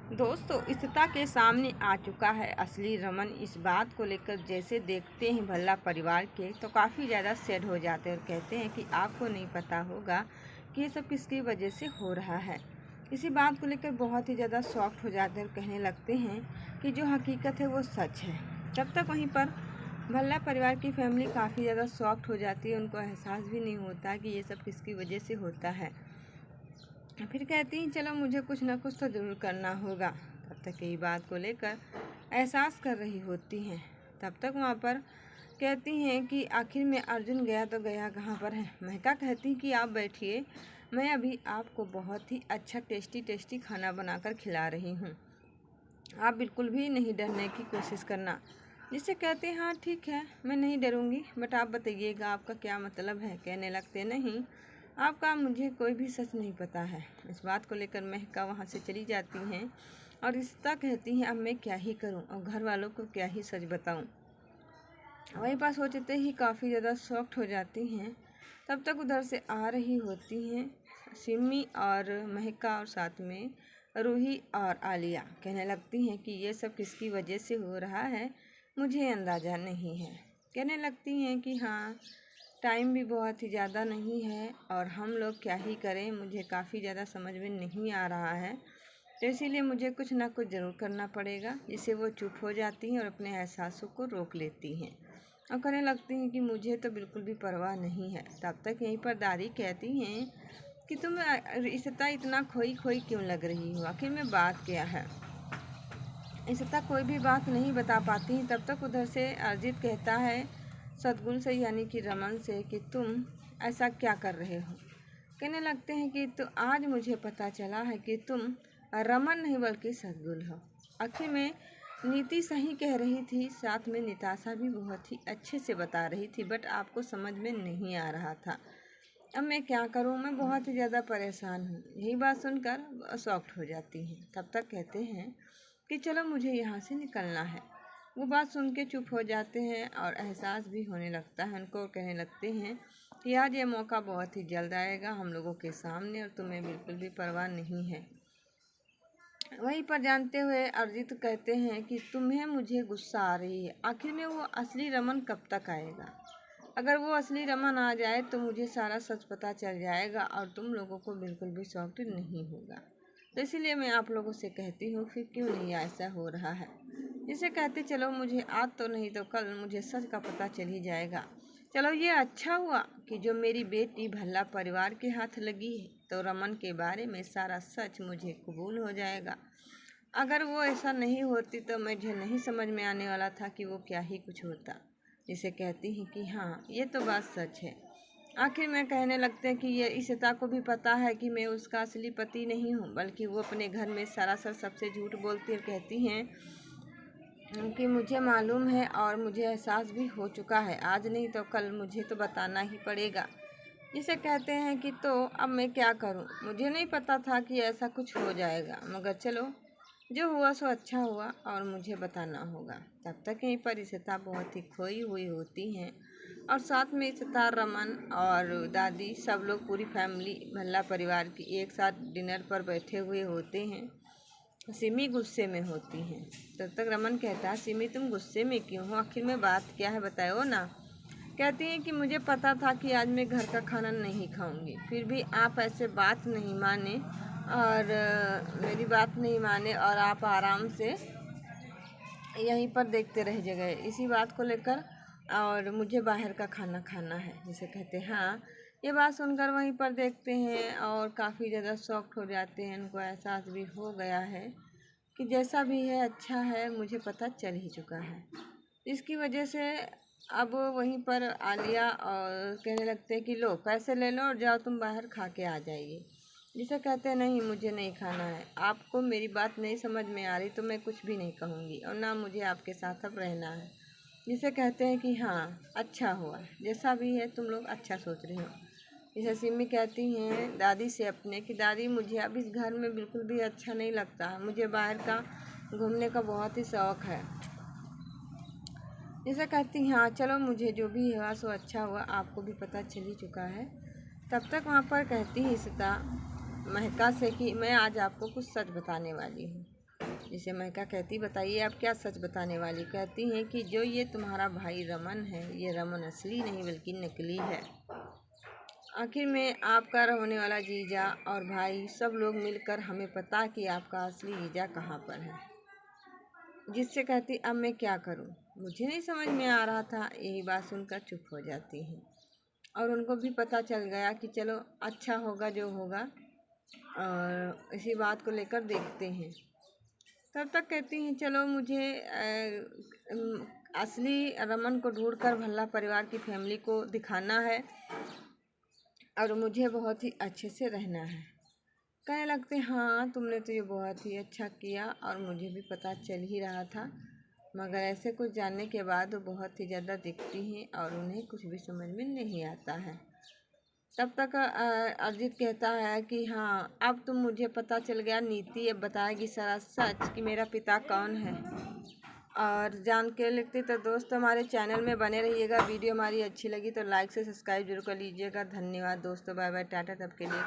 दोस्तों, इशिता के सामने आ चुका है असली रमन। इस बात को लेकर जैसे देखते हैं भल्ला परिवार के तो काफ़ी ज़्यादा सैड हो जाते हैं और कहते हैं कि आपको नहीं पता होगा कि ये सब किसकी वजह से हो रहा है। इसी बात को लेकर बहुत ही ज़्यादा शॉक्ड हो जाते हैं और कहने लगते हैं कि जो हकीकत है वो सच है। तब तक वहीं पर भल्ला परिवार की फैमिली काफ़ी ज़्यादा शॉक्ड हो जाती है। उनको एहसास भी नहीं होता कि ये सब किसकी वजह से होता है। फिर कहती हैं चलो मुझे कुछ ना कुछ तो ज़रूर करना होगा। तब तक यही बात को लेकर एहसास कर रही होती हैं। तब तक वहाँ पर कहती हैं कि आखिर में अर्जुन गया तो गया कहाँ पर है। महका कहती कि आप बैठिए, मैं अभी आपको बहुत ही अच्छा टेस्टी खाना बनाकर खिला रही हूँ, आप बिल्कुल भी नहीं डरने की कोशिश करना। जिससे कहते हैं हाँ ठीक है, मैं नहीं डरूँगी, बट आप बताइएगा आपका क्या मतलब है। कहने लगते नहीं, आपका मुझे कोई भी सच नहीं पता है। इस बात को लेकर महका वहाँ से चली जाती हैं और रिश्ता कहती हैं अब मैं क्या ही करूं और घर वालों को क्या ही सच बताऊं। वहीं पास सोचते ही काफ़ी ज़्यादा शॉक्ड हो जाती हैं। तब तक उधर से आ रही होती हैं सिमी और महका और साथ में रूही और आलिया। कहने लगती हैं कि ये सब किसकी वजह से हो रहा है मुझे अंदाज़ा नहीं है। कहने लगती हैं कि हाँ, टाइम भी बहुत ही ज़्यादा नहीं है और हम लोग क्या ही करें, मुझे काफ़ी ज़्यादा समझ में नहीं आ रहा है, तो इसीलिए मुझे कुछ ना कुछ ज़रूर करना पड़ेगा। जिससे वो चुप हो जाती हैं और अपने एहसासों को रोक लेती हैं और कहने लगती हैं कि मुझे तो बिल्कुल भी परवाह नहीं है। तब तक यहीं पर दादी कहती हैं कि तुम इशिता इतना खोई खोई क्यों लग रही हो, आखिर में बात क्या है। इशिता कोई भी बात नहीं बता पाती। तब तक उधर से अरजीत कहता है सद्गुण से यानी कि रमन से कि तुम ऐसा क्या कर रहे हो। कहने लगते हैं कि तो आज मुझे पता चला है कि तुम रमन नहीं बल्कि सद्गुण हो। आखिर में नीति सही कह रही थी, साथ में निताशा भी बहुत ही अच्छे से बता रही थी, बट आपको समझ में नहीं आ रहा था। अब मैं क्या करूं, मैं बहुत ही ज़्यादा परेशान हूँ। यही बात सुनकर शॉक्ड हो जाती हैं। तब तक कहते हैं कि चलो मुझे यहाँ से निकलना है। वो बात सुन के चुप हो जाते हैं और एहसास भी होने लगता है उनको। कहने लगते हैं कि आज ये मौका बहुत ही जल्द आएगा हम लोगों के सामने और तुम्हें बिल्कुल भी परवाह नहीं है। वहीं पर जानते हुए अरिजीत कहते हैं कि तुम्हें मुझे गुस्सा आ रही है, आखिर में वो असली रमन कब तक आएगा। अगर वो असली रमन आ जाए तो मुझे सारा सच पता चल जाएगा और तुम लोगों को बिल्कुल भी शॉक नहीं होगा। तो इसीलिए मैं आप लोगों से कहती हूँ फिर क्यों नहीं ऐसा हो रहा है। जिसे कहते चलो मुझे आज तो नहीं तो कल मुझे सच का पता चल ही जाएगा। चलो ये अच्छा हुआ कि जो मेरी बेटी भल्ला परिवार के हाथ लगी है तो रमन के बारे में सारा सच मुझे कबूल हो जाएगा। अगर वो ऐसा नहीं होती तो मुझे नहीं समझ में आने वाला था कि वो क्या ही कुछ होता। जिसे कहती हैं कि हाँ ये तो बात सच है। आखिर में कहने लगते हैं कि ये इशिता को भी पता है कि मैं उसका असली पति नहीं हूँ, बल्कि वो अपने घर में सरासर सबसे झूठ बोलती है। कहती हैं कि मुझे मालूम है और मुझे एहसास भी हो चुका है, आज नहीं तो कल मुझे तो बताना ही पड़ेगा। जिसे कहते हैं कि तो अब मैं क्या करूं, मुझे नहीं पता था कि ऐसा कुछ हो जाएगा, मगर चलो जो हुआ सो अच्छा हुआ और मुझे बताना होगा। तब तक यहीं पर इशिता बहुत ही खोई हुई होती हैं और साथ में इशिता, रमन और दादी सब लोग पूरी फैमिली भल्ला परिवार की एक साथ डिनर पर बैठे हुए होते हैं। सिमी गुस्से में होती हैं। तब तक रमन कहता है सिमी तुम गुस्से में क्यों हो, आखिर में बात क्या है बताओ ना। कहती हैं कि मुझे पता था कि आज मैं घर का खाना नहीं खाऊंगी, फिर भी आप ऐसे बात नहीं माने और मेरी बात नहीं माने और आप आराम से यहीं पर देखते रह गए इसी बात को लेकर, और मुझे बाहर का खाना खाना है। जिसे कहते हैं हाँ। ये बात सुनकर वहीं पर देखते हैं और काफ़ी ज़्यादा शॉक्ड हो जाते हैं। उनको एहसास भी हो गया है कि जैसा भी है अच्छा है, मुझे पता चल ही चुका है। इसकी वजह से अब वहीं पर आलिया और कहने लगते हैं कि लो पैसे ले लो और जाओ तुम बाहर खा के आ जाइए। जिसे कहते हैं नहीं मुझे नहीं खाना है, आपको मेरी बात नहीं समझ में आ रही तो मैं कुछ भी नहीं कहूँगी और ना मुझे आपके साथ अब रहना है। जिसे कहते हैं कि हाँ अच्छा हुआ, जैसा भी है तुम लोग अच्छा सोच रहे हो। जैसे सिमी कहती हैं दादी से अपने कि दादी मुझे अब इस घर में बिल्कुल भी अच्छा नहीं लगता, मुझे बाहर का घूमने का बहुत ही शौक़ है। जैसे कहती हैं हाँ चलो मुझे जो भी हुआ सो अच्छा हुआ, आपको भी पता चल ही चुका है। तब तक वहाँ पर कहती है इशिता महका से कि मैं आज आपको कुछ सच बताने वाली हूँ। जिसे महका कहती बताइए आप क्या सच बताने वाली। कहती हैं कि जो ये तुम्हारा भाई रमन है, ये रमन असली नहीं बल्कि नकली है। आखिर में आपका होने वाला जीजा और भाई सब लोग मिलकर हमें पता कि आपका असली जीजा कहाँ पर है। जिससे कहती अब मैं क्या करूं, मुझे नहीं समझ में आ रहा था। यही बात सुनकर चुप हो जाती हैं और उनको भी पता चल गया कि चलो अच्छा होगा जो होगा, और इसी बात को लेकर देखते हैं। तब तक कहती हैं चलो मुझे असली रमन को ढूंढकर भल्ला परिवार की फैमिली को दिखाना है और मुझे बहुत ही अच्छे से रहना है। कहने लगते हाँ तुमने तो ये बहुत ही अच्छा किया और मुझे भी पता चल ही रहा था, मगर ऐसे कुछ जानने के बाद वो बहुत ही ज़्यादा दिखती हैं और उन्हें कुछ भी समझ में नहीं आता है। तब तक अरिजीत कहता है कि हाँ अब तुम मुझे पता चल गया, नीति अब बताएगी सारा सच कि मेरा पिता कौन है। और जान के लिखते तो दोस्त हमारे चैनल में बने रहिएगा। वीडियो हमारी अच्छी लगी तो लाइक से सब्सक्राइब जरूर कर लीजिएगा। धन्यवाद दोस्तों, बाय बाय, टाटा तब के लिए।